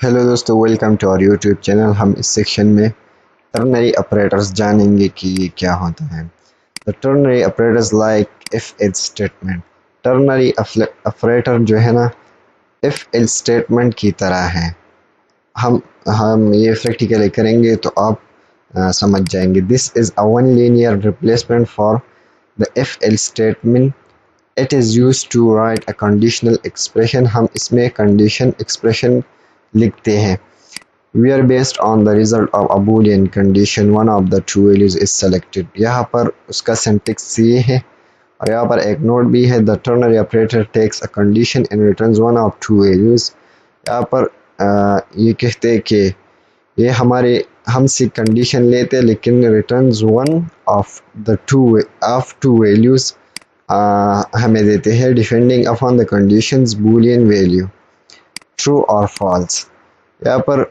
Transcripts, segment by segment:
Hello दोस्तों, welcome to our YouTube channel. हम इस सेक्शन में टर्नरी ऑपरेटर्स जानेंगे कि ये क्या होता है। The ternary operators like if else statement. Ternary operator जो है ना, इफ एल्स स्टेटमेंट की तरह है। हम ये प्रैक्टिकली करेंगे तो आप समझ जाएंगे। This is a one linear replacement for the if else statement. It is used to write a conditional expression. हम इसमें कंडीशन एक्सप्रेशन लिखते हैं। We are based on the result of a boolean condition, one of the two values is selected। यहाँ पर उसका syntax ये है और यहाँ पर एक नोट भी है। The ternary operator takes a condition and returns one of two values। यहाँ पर ये कहते हैं कि ये हमारे हमसे कंडीशन लेते हैं लेकिन returns one of to values हमें देते हैं, depending upon the conditions Boolean value true और फॉल्स। यहाँ पर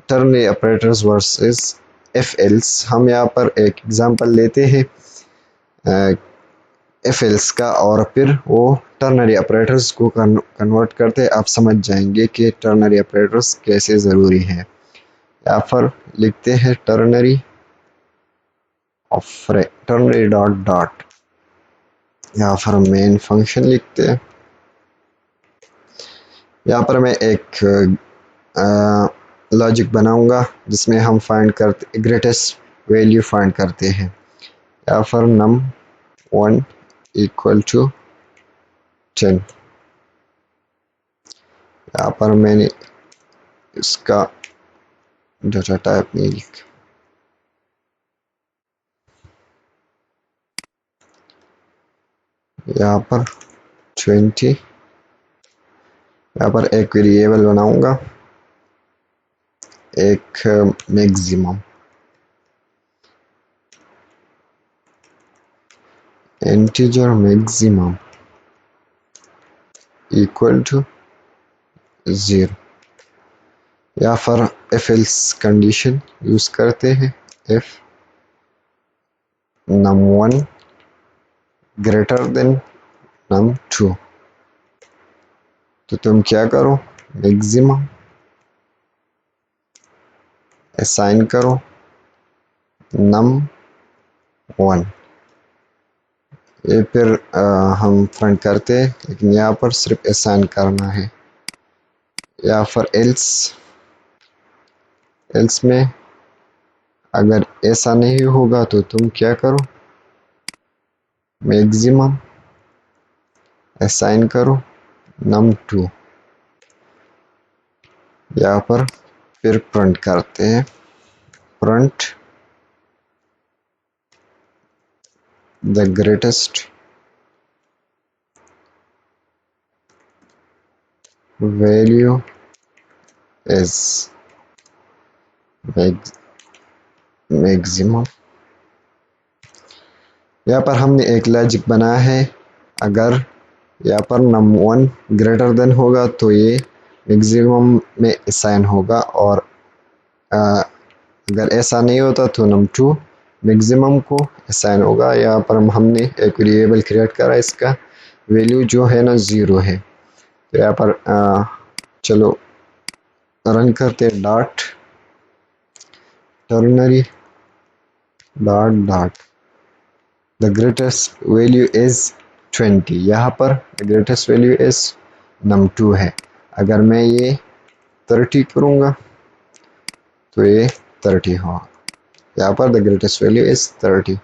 ternary operators versus F else. हम यहाँ पर एक एग्जांपल लेते हैं एफ एल्स का और फिर वो टर्नरी ऑपरेटर्स को कन्वर्ट करते हैं। आप समझ जाएंगे कि टर्नरी ऑपरेटर्स कैसे ज़रूरी है। यहाँ पर लिखते हैं टर्नरी डॉट डॉट। यहाँ पर मेन फंक्शन लिखते हैं। यहाँ पर मैं एक लॉजिक बनाऊंगा जिसमें हम फाइंड करते ग्रेटेस्ट वैल्यू फाइंड करते हैं। यहाँ पर num1 इक्वल टू 10। यहाँ पर मैंने इसका डाटा टाइप नहीं लिखा। यहाँ पर 20। यहाँ पर एक वेरिएबल बनाऊंगा, एक maximum integer maximum equal to 0। यहाँ पर एफ एल्स कंडीशन यूज करते हैं। If num1 greater than num2 तो तुम क्या करो, मैक्सिमम असाइन करो num1। ये फिर हम प्रिंट करते हैं, लेकिन यहाँ पर सिर्फ असाइन करना है। यहाँ पर एल्स में अगर ऐसा नहीं होगा तो तुम क्या करो, मैक्सिमम असाइन करो num2। यहाँ पर फिर प्रिंट करते हैं, print the greatest value is maximum. यहाँ पर हमने एक लॉजिक बनाया है। अगर यहाँ पर num1 ग्रेटर देन होगा तो ये मैक्सिमम में असाइन होगा, और अगर ऐसा नहीं होता तो num2 मैक्सिमम को असाइन होगा। यहाँ पर हमने एक वेरिएबल क्रिएट करा, इसका वैल्यू जो है ना 0 है। तो यहाँ पर चलो रन करते हैं। Dot ternary dot dot the greatest value is 20। यहाँ पर the greatest value is num2 है। अगर मैं ये 30 करूँगा तो ये 30 होगा। यहाँ पर द ग्रेटेस्ट वैल्यू इज 30।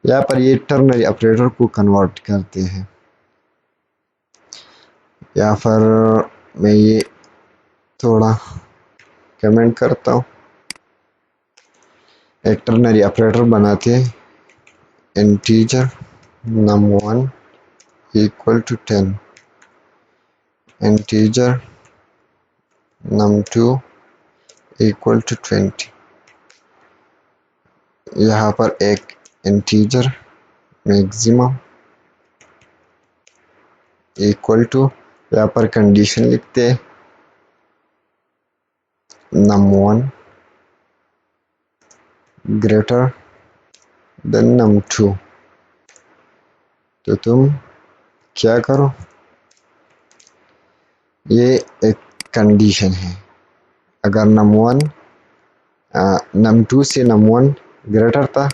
यहाँ पर ये टर्नरी ऑपरेटर को कन्वर्ट करते हैं। यहाँ पर मैं ये थोड़ा कमेंट करता हूँ। एक टर्नरी ऑपरेटर बनाते हैं, integer num1 equal to 10, integer num2 equal to 20। यहाँ पर एक इंटीजर मैक्सिमम इक्वल टू, यहाँ पर कंडीशन लिखते हैं num1 ग्रेटर देन num2। तो तुम क्या करो, ये एक कंडीशन है। अगर नम टू से नम वन ग्रेटर था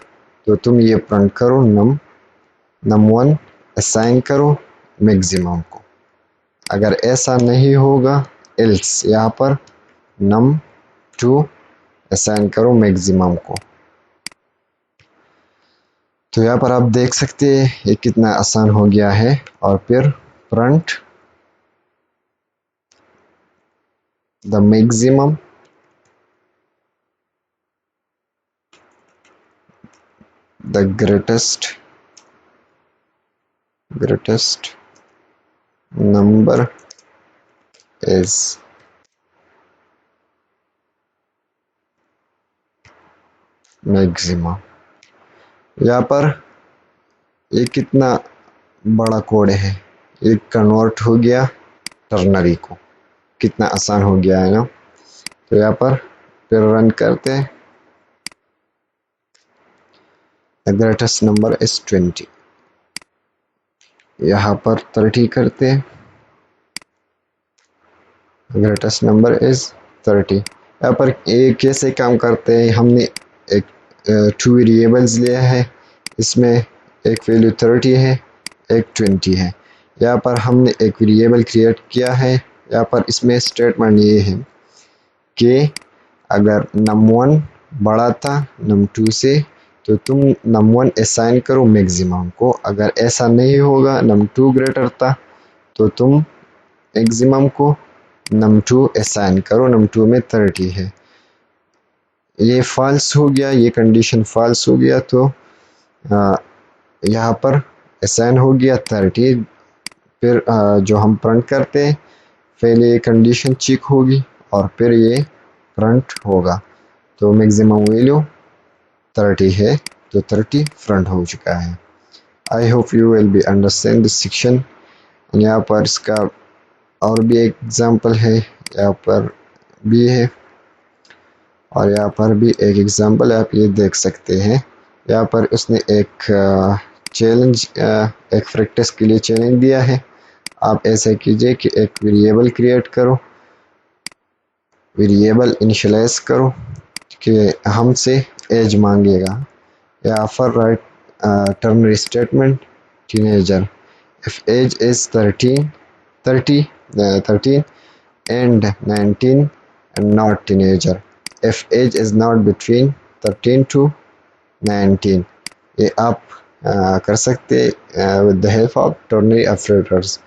तो तुम ये प्रिंट करो नम वन असाइन करो मैक्सिमम को। अगर ऐसा नहीं होगा एल्स यहाँ पर नम टू असाइन करो मैक्सिमम को। तो यहाँ पर आप देख सकते हैं ये कितना आसान हो गया है। और फिर print the maximum the greatest number is maximum. यहाँ पर ये कितना बड़ा कोड है, ये कन्वर्ट हो गया टर्नरी को, कितना आसान हो गया है ना। तो यहाँ पर फिर रन करते हैं। द ग्रेटेस्ट नंबर इज 20, यहाँ पर 30 करते हैं। Greatest number is 30। यहाँ पर ये कैसे काम करते हैं, हमने एक 2 वेरिएबल्स लिया है, इसमें एक वैल्यू 30 है, एक 20 है। यहाँ पर हमने एक वेरिएबल क्रिएट किया है। यहाँ पर इसमें स्टेटमेंट ये है कि अगर num1 बड़ा था num2 से तो तुम num1 असाइन करो मैक्सिमम को। अगर ऐसा नहीं होगा num2 ग्रेटर था तो तुम मैक्सिमम को num2 असाइन करो। num2 में 30 है, ये फॉल्स हो गया, ये कंडीशन फॉल्स हो गया तो यहाँ पर असाइन हो गया 30। फिर जो हम प्रिंट करते हैं पहले ये कंडीशन चेक होगी और फिर ये प्रिंट होगा। तो मैक्सिमम वैल्यू 30 है तो 30 प्रिंट हो चुका है। I hope you will be understand this section. यहाँ पर इसका और भी एक एग्जांपल है, यहाँ पर भी है और यहाँ पर भी एक एग्जांपल आप ये देख सकते हैं। यहाँ पर उसने एक चैलेंज एक प्रैक्टिस के लिए चैलेंज दिया है। आप ऐसा कीजिए कि एक वेरिएबल क्रिएट करो, वेरिएबल इनिशियलाइज करो कि हमसे एज मांगेगा। यहाँ पर write ternary statement teenager if age is 13 and 19 and not teenager if age is not between 13 to 19। ये आप कर सकते with the help of ternary operators।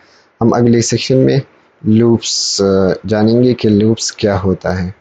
हम अगले सेक्शन में लूप्स जानेंगे कि लूप्स क्या होता है।